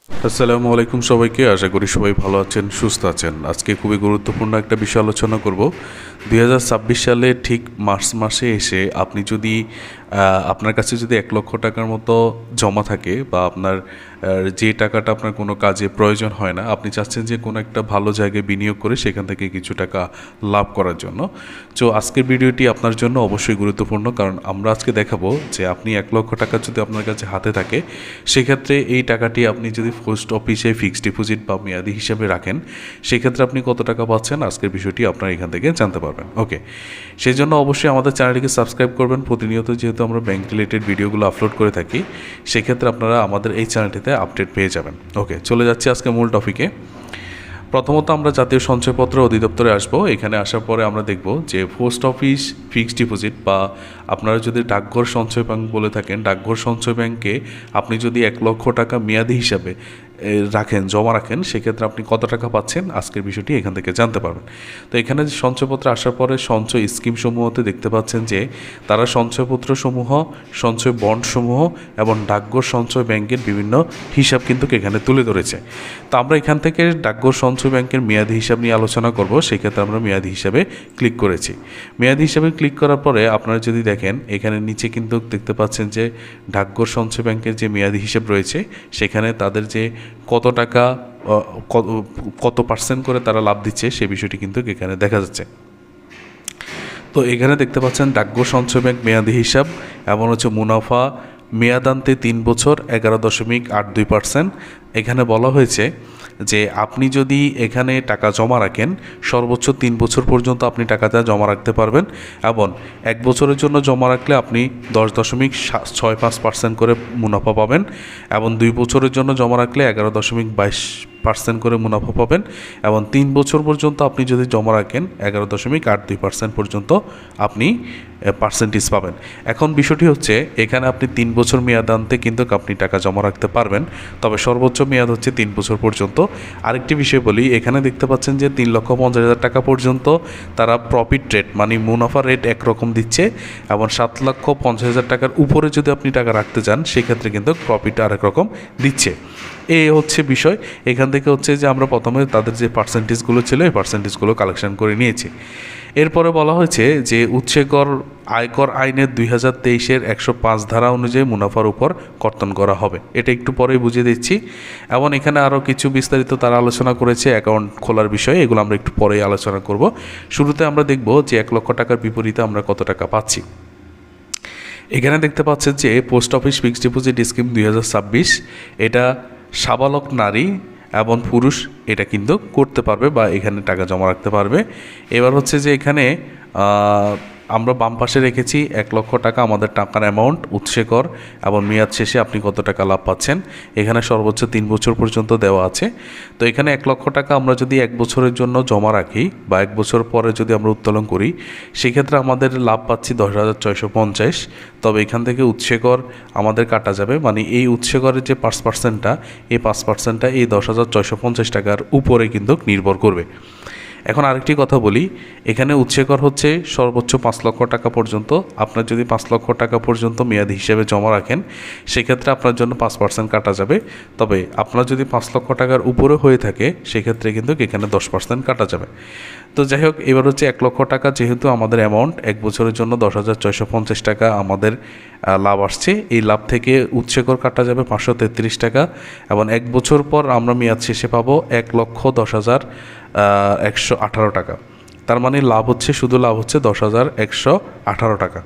আসসালামু আলাইকুম সবাইকে। আশা করি সবাই ভালো আছেন, সুস্থ আছেন। আজকে খুবই গুরুত্বপূর্ণ একটা বিষয় আলোচনা করব। 2026 সালে ঠিক মার্চ মাসে এসে আপনি যদি আপনার কাছে যদি 1 লক্ষ টাকার মতো জমা থাকে বা আপনার যে টাকাটা আপনার কোনো কাজে প্রয়োজন হয় না, আপনি চাচ্ছেন যে কোনো একটা ভালো জায়গায় বিনিয়োগ করে সেখান থেকে কিছু টাকা লাভ করার জন্য। তো আজকের ভিডিওটি আপনার জন্য অবশ্যই গুরুত্বপূর্ণ, কারণ আমরা আজকে দেখাবো যে আপনি 1 লক্ষ টাকা যদি আপনার কাছে হাতে থাকে, সেক্ষেত্রে এই টাকাটি আপনি যদি পোস্ট অফিসে ফিক্সড ডিপোজিট বা মেয়াদি হিসাবে রাখেন, সেক্ষেত্রে আপনি কত টাকা পাচ্ছেন আজকের বিষয়টি আপনারা এখান থেকে জানতে পারবেন। ওকে, সেই জন্য অবশ্যই আমাদের চ্যানেলটিকে সাবস্ক্রাইব করবেন। প্রতিনিয়ত যেহেতু আমরা ব্যাংক রিলেটেড ভিডিওগুলো আপলোড করে থাকি, সেক্ষেত্রে আপনারা আমাদের এই চ্যানেলটিতে আপডেট পেয়ে যাবেন। ওকে, চলে যাচ্ছি আজকে মূল টপিকে। প্রথমত আমরা জাতীয় সঞ্চয়পত্র অধিদপ্তরে আসব। এখানে আসার পরে আমরা দেখব যে পোস্ট অফিস ফিক্সড ডিপোজিট বা আপনারা যদি ডাকঘর সঞ্চয় ব্যাংক বলে থাকেন, ডাকঘর সঞ্চয় ব্যাংকে আপনি যদি 1 লক্ষ টাকা মেয়াদি হিসাবে জমা রাখেন, সেক্ষেত্রে আপনি কত টাকা পাচ্ছেন আজকের বিষয়টি এখান থেকে জানতে পারবেন। তো এখানে সঞ্চয়পত্র আসার পরে সঞ্চয় স্কিমসমূহতে দেখতে পাচ্ছেন যে তারা সঞ্চয়পত্রসমূহ, সঞ্চয় বন্ডসমূহ এবং ডাকঘর সঞ্চয় ব্যাংকের বিভিন্ন হিসাব কিন্তু এখানে তুলে ধরেছে। তো আমরা এখান থেকে ডাকঘর সঞ্চয় ব্যাংকের মেয়াদি হিসাব নিয়ে আলোচনা করব। সেক্ষেত্রে আমরা মেয়াদি হিসাবে ক্লিক করেছি। মেয়াদি হিসাবে ক্লিক করার পরে আপনারা যদি দেখেন, এখানে নিচে কিন্তু দেখতে পাচ্ছেন যে ডাকঘর সঞ্চয় ব্যাংকের যে মেয়াদি হিসাব রয়েছে, সেখানে তাদের যে কত টাকা কত পার্সেন্ট করে তারা লাভ দিচ্ছে সে বিষয়টি কিন্তু এখানে দেখা যাচ্ছে। তো এখানে দেখতে পাচ্ছেন ডাকঘর সঞ্চয় ব্যাংক মেয়াদি হিসাব এমন হচ্ছে মুনাফা মেয়াদান্তে 3 বছর 11.82%। এখানে বলা হয়েছে যে আপনি যদি এখানে টাকা জমা রাখেন, সর্বোচ্চ 3 বছর পর্যন্ত আপনি টাকাটা জমা রাখতে পারবেন, এবং 1 বছরের জন্য জমা রাখলে আপনি 10.65% করে মুনাফা পাবেন, এবং 2 বছরের জন্য জমা রাখলে 11.22% করে মুনাফা পাবেন, এবং 3 বছর পর্যন্ত আপনি যদি জমা রাখেন 11.82% পর্যন্ত আপনি পার্সেন্টেজ পাবেন। এখন বিষয়টি হচ্ছে, এখানে আপনি 3 বছর মেয়াদান্তে কিন্তু আপনি টাকা জমা রাখতে পারবেন, তবে সর্বোচ্চ মেয়াদ হচ্ছে 3 বছর পর্যন্ত। আরেকটি বিষয় বলি, এখানে দেখতে পাচ্ছেন যে 3,50,000 টাকা পর্যন্ত তারা প্রফিট রেট মানে মুনাফা রেট একরকম দিচ্ছে, এবং 7,50,000 টাকার উপরে যদি আপনি টাকা রাখতে চান, সেক্ষেত্রে কিন্তু প্রফিট আরেক রকম দিচ্ছে। এই হচ্ছে বিষয়। এখান থেকে হচ্ছে যে আমরা প্রথমে তাদের যে পার্সেন্টেজগুলো ছিল, এই পার্সেন্টেজগুলো কালেকশন করে নিয়েছি। এরপরে বলা হয়েছে যে উৎসেকর আয়কর আইনের 2023-এর 105 ধারা অনুযায়ী মুনাফার উপর কর্তন করা হবে। এটা একটু পরেই বুঝিয়ে দিচ্ছি, এবং এখানে আরও কিছু বিস্তারিত তারা আলোচনা করেছে অ্যাকাউন্ট খোলার বিষয়ে, এগুলো আমরা একটু পরেই আলোচনা করব। শুরুতে আমরা দেখব যে 1 লক্ষ টাকার বিপরীতে আমরা কত টাকা পাচ্ছি। এখানে দেখতে পাচ্ছেন যে post office fixed deposit scheme 2026, এটা সাবালক নারী এবং পুরুষ এটা কিন্তু করতে পারবে বা এখানে টাকা জমা রাখতে পারবে। এবার হচ্ছে যে এখানে আমরা বাম পাশে রেখেছি 1 লক্ষ টাকা আমাদের টাকার অ্যামাউন্ট, উৎসেকর এবং মেয়াদ শেষে আপনি কত টাকা লাভ পাচ্ছেন। এখানে সর্বোচ্চ 3 বছর পর্যন্ত দেওয়া আছে। তো এখানে 1 লক্ষ টাকা আমরা যদি 1 বছরের জন্য জমা রাখি বা 1 বছর পরে যদি আমরা উত্তোলন করি, সেক্ষেত্রে আমাদের লাভ পাচ্ছি 10,650। তবে এখান থেকে উৎসেকর আমাদের কাটা যাবে, মানে এই উৎসেকরের যে 5%টা, এই 5%টা এই 10,650 টাকার উপরে কিন্তু নির্ভর করবে। এখন আরেকটি কথা বলি, এখানে উৎসেকর হচ্ছে সর্বোচ্চ 5 লক্ষ টাকা পর্যন্ত। আপনার যদি 5 লক্ষ টাকা পর্যন্ত মেয়াদি হিসেবে জমা রাখেন, সেক্ষেত্রে আপনার জন্য 5% কাটা যাবে। তবে আপনার যদি 5 লক্ষ টাকার উপরে হয়ে থাকে, সেক্ষেত্রে কিন্তু এখানে 10% কাটা যাবে। তো যাই হোক, এবার হচ্ছে 1 লক্ষ টাকা যেহেতু আমাদের অ্যামাউন্ট, 1 বছরের জন্য 10,650 টাকা আমাদের লাভ আসছে। এই লাভ থেকে উৎসেকর কাটা যাবে 533 টাকা, এবং 1 বছর পর আমরা মেয়াদ শেষে পাবো 1,10,118 টাকা। তার মানে লাভ হচ্ছে, শুধু লাভ হচ্ছে 10,118 টাকা।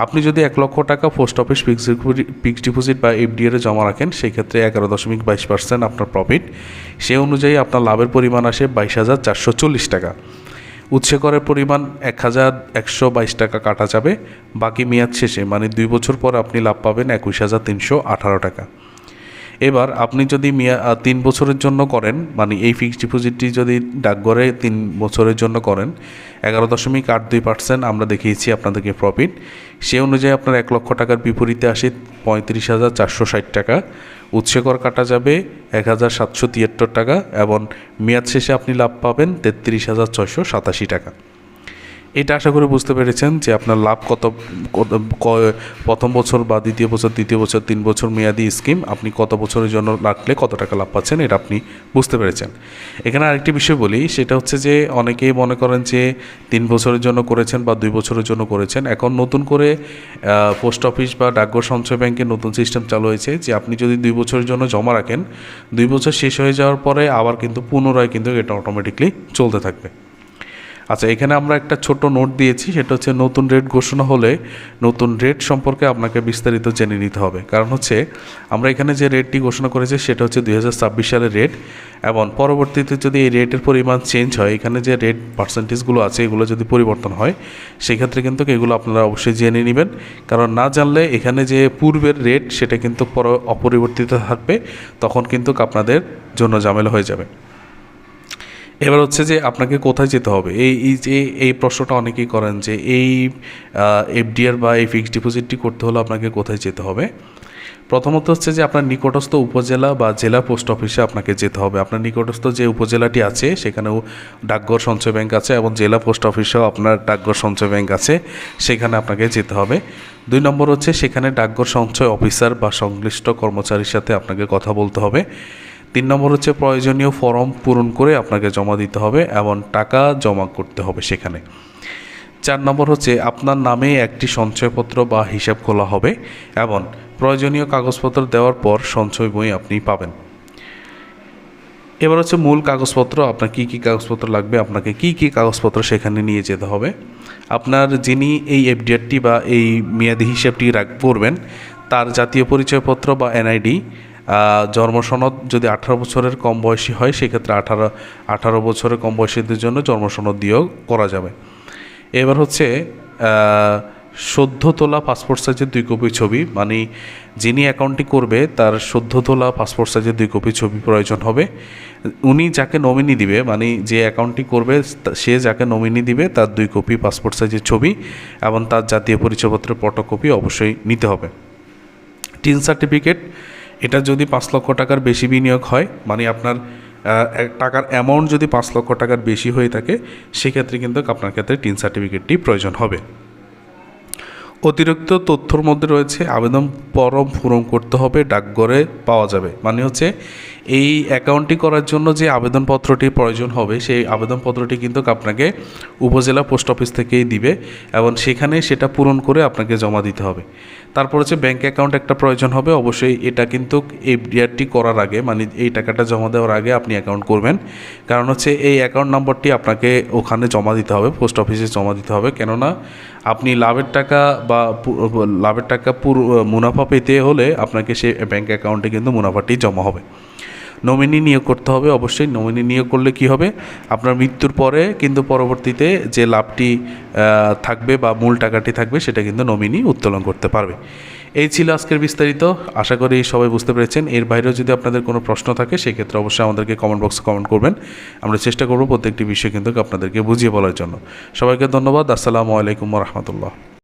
আপনি যদি 1 লক্ষ টাকা পোস্ট অফিস ফিক্সড ডিপোজিট বা এফডিআর জমা রাখেন, সেক্ষেত্রে 11.22% আপনার প্রফিট। সে অনুযায়ী আপনার লাভের পরিমাণ আসে 22,440 টাকা। উৎসেকরের পরিমাণ 1,122 টাকা কাটা যাবে। বাকি মেয়াদ শেষে মানে 2 বছর পর আপনি লাভ পাবেন 21,318 টাকা। এবার আপনি যদি 3 বছরের জন্য করেন, মানে এই ফিক্সড ডিপোজিটটি যদি ডাকঘরে 3 বছরের জন্য করেন, 11.82% আমরা দেখিয়েছি আপনাদেরকে প্রফিট। সে অনুযায়ী আপনার 1 লক্ষ টাকার বিপরীতে আসে 35,460 টাকা। উৎসেকর কাটা যাবে 1,773 টাকা, এবং মেয়াদ শেষে আপনি লাভ পাবেন 33,687 টাকা। এটা আশা করি বুঝতে পেরেছেন যে আপনার লাভ প্রথম বছর বা দ্বিতীয় বছর, তৃতীয় বছর, 3 বছর মেয়াদি স্কিম আপনি কত বছরের জন্য রাখলে কত টাকা লাভ পাচ্ছেন এটা আপনি বুঝতে পেরেছেন। এখানে আরেকটি বিষয় বলি, সেটা হচ্ছে যে অনেকেই মনে করেন যে 3 বছরের জন্য করেছেন বা 2 বছরের জন্য করেছেন। এখন নতুন করে পোস্ট অফিস বা ডাকঘর সঞ্চয় ব্যাংকের নতুন সিস্টেম চালু হয়েছে যে আপনি যদি 2 বছরের জন্য জমা রাখেন, 2 বছর শেষ হয়ে যাওয়ার পরে আবার কিন্তু পুনরায় কিন্তু এটা অটোমেটিকলি চলতে থাকবে। আচ্ছা, এখানে আমরা একটা ছোট নোট দিয়েছি, সেটা হচ্ছে নতুন রেট ঘোষণা হলে নতুন রেট সম্পর্কে আপনাকে বিস্তারিত জেনে নিতে হবে। কারণ হচ্ছে আমরা এখানে যে রেটটি ঘোষণা করেছি সেটা হচ্ছে 2026 সালের রেট, এবং পরবর্তীতে যদি এই রেটের পরিমাণ চেঞ্জ হয়, এখানে যে রেট পার্সেন্টেজগুলো আছে এগুলো যদি পরিবর্তন হয়, সেক্ষেত্রে কিন্তু এগুলো আপনারা অবশ্যই জেনে নেবেন। কারণ না জানলে এখানে যে পূর্বের রেট সেটা কিন্তু অপরিবর্তিত থাকবে, তখন কিন্তু আপনাদের জন্য ঝামেলা হয়ে যাবে। এবার হচ্ছে যে আপনাকে কোথায় যেতে হবে, এই প্রশ্নটা অনেকেই করেন যে এই এফডিআর বা এই ফিক্সড ডিপোজিটটি করতে হলে আপনাকে কোথায় যেতে হবে। প্রথমত হচ্ছে যে আপনার নিকটস্থ উপজেলা বা জেলা পোস্ট অফিসে আপনাকে যেতে হবে। আপনার নিকটস্থ যে উপজেলাটি আছে সেখানেও ডাকঘর সঞ্চয় ব্যাংক আছে, এবং জেলা পোস্ট অফিসেও আপনার ডাকঘর সঞ্চয় ব্যাংক আছে, সেখানে আপনাকে যেতে হবে। 2 নম্বর হচ্ছে সেখানে ডাকঘর সঞ্চয় অফিসার বা সংশ্লিষ্ট কর্মচারীর সাথে আপনাকে কথা বলতে হবে। 3 নম্বর হচ্ছে প্রয়োজনীয় ফর্ম পূরণ করে আপনাকে জমা দিতে হবে এবং টাকা জমা করতে হবে সেখানে। 4 নম্বর হচ্ছে আপনার নামে একটি সঞ্চয়পত্র বা হিসাব খোলা হবে, এবং প্রয়োজনীয় কাগজপত্র দেওয়ার পর সঞ্চয় বই আপনি পাবেন। এবার হচ্ছে মূল কাগজপত্র, আপনার কী কী কাগজপত্র লাগবে, আপনাকে কী কী কাগজপত্র সেখানে নিয়ে যেতে হবে। আপনার যিনি এই এফডিআরটি বা এই মেয়াদি হিসাবটি করবেন তার জাতীয় পরিচয়পত্র বা এনআইডি, জন্ম সনদ যদি 18 বছরের কম বয়সী হয় সেক্ষেত্রে 18 বছরের কম বয়সীদের জন্য জন্ম সনদ দিয়েও করা যাবে। এবার হচ্ছে সদ্য তোলা পাসপোর্ট সাইজের 2 কপি ছবি, মানে যিনি অ্যাকাউন্টটি করবে তার সদ্য তোলা পাসপোর্ট সাইজের 2 কপি ছবি প্রয়োজন হবে। উনি যাকে নমিনি দিবে, মানে যে অ্যাকাউন্টটি করবে সে যাকে নমিনি দিবে তার 2 কপি পাসপোর্ট সাইজের ছবি এবং তার জাতীয় পরিচয়পত্রের ফটোকপি অবশ্যই নিতে হবে। টিন সার্টিফিকেট, এটা যদি 5 লক্ষ টাকার বেশি বিনিয়োগ হয়, মানে আপনার টাকার অ্যামাউন্ট যদি 5 লক্ষ টাকার বেশি হয়ে থাকে, সেক্ষেত্রে কিন্তু আপনার ক্ষেত্রে টিন সার্টিফিকেটটি প্রয়োজন হবে। অতিরিক্ত তথ্যর মধ্যে রয়েছে আবেদন ফরম পূরণ করতে হবে, ডাকঘরে পাওয়া যাবে। মানে হচ্ছে এই অ্যাকাউন্টটি করার জন্য যে আবেদনপত্রটি প্রয়োজন হবে সেই আবেদনপত্রটি কিন্তু আপনাকে উপজেলা পোস্ট অফিস থেকেই দিবে, এবং সেখানে সেটা পূরণ করে আপনাকে জমা দিতে হবে। তারপর হচ্ছে ব্যাঙ্ক অ্যাকাউন্ট একটা প্রয়োজন হবে, অবশ্যই এটা কিন্তু এফডিআরটি করার আগে, মানে এই টাকাটা জমা দেওয়ার আগে আপনি অ্যাকাউন্ট করবেন। কারণ হচ্ছে এই অ্যাকাউন্ট নম্বরটি আপনাকে ওখানে জমা দিতে হবে, পোস্ট অফিসে জমা দিতে হবে। কেননা আপনি লাভের টাকা বা মুনাফা পেতে হলে আপনাকে সেই ব্যাঙ্ক অ্যাকাউন্টে কিন্তু মুনাফাটি জমা হবে। নমিনি নিয়োগ করতে হবে, অবশ্যই নমিনি নিয়োগ করলে কি হবে, আপনার মৃত্যুর পরে কিন্তু পরবর্তীতে যে লাভটি থাকবে বা মূল টাকাটি থাকবে সেটা কিন্তু নমিনি উত্তোলন করতে পারবে। এই ছিল আজকের বিস্তারিত, আশা করি সবাই বুঝতে পেরেছেন। এর বাইরেও যদি আপনাদের কোনো প্রশ্ন থাকে সেক্ষেত্রে অবশ্যই আমাদেরকে কমেন্ট বক্সে কমেন্ট করবেন, আমরা চেষ্টা করব প্রত্যেকটি বিষয় কিন্তু আপনাদেরকে বুঝিয়ে বলার জন্য। সবাইকে ধন্যবাদ। আসসালামু আলাইকুম ওয়া রাহমাতুল্লাহ।